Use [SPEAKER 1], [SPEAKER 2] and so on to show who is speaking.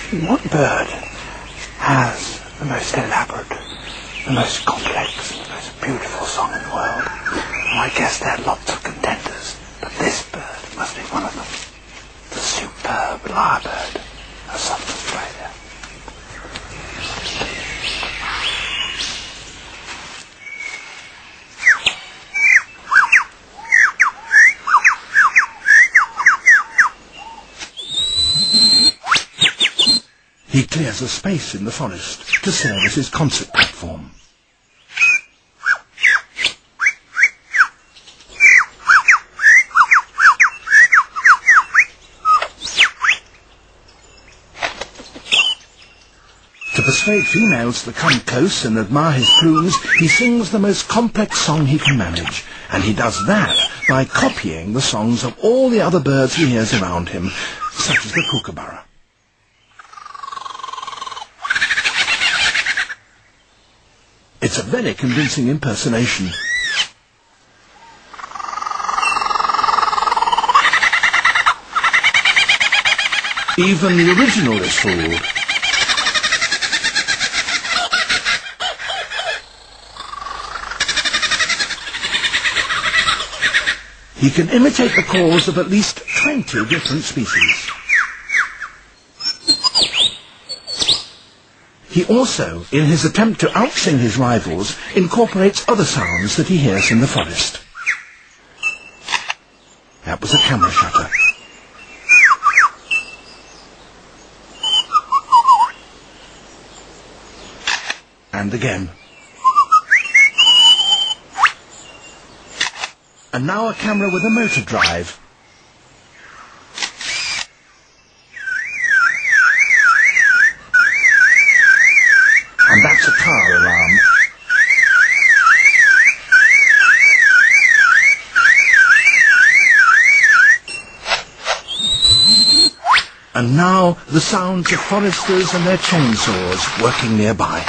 [SPEAKER 1] What bird has the most elaborate, the most complex, the most beautiful song in the world? Well, I guess there are lots of contenders, but this bird must be one of them. The superb lyrebird of southern Australia.
[SPEAKER 2] He clears a space in the forest to serve as his concert platform. To persuade females to come close and admire his plumes, he sings the most complex song he can manage, and he does that by copying the songs of all the other birds he hears around him, such as the kookaburra. It's a very convincing impersonation. Even the original is fooled. He can imitate the calls of at least 20 different species. He also, in his attempt to outsing his rivals, incorporates other sounds that he hears in the forest. That was a camera shutter. And again. And now a camera with a motor drive. And that's a car alarm. And now the sounds of foresters and their chainsaws working nearby.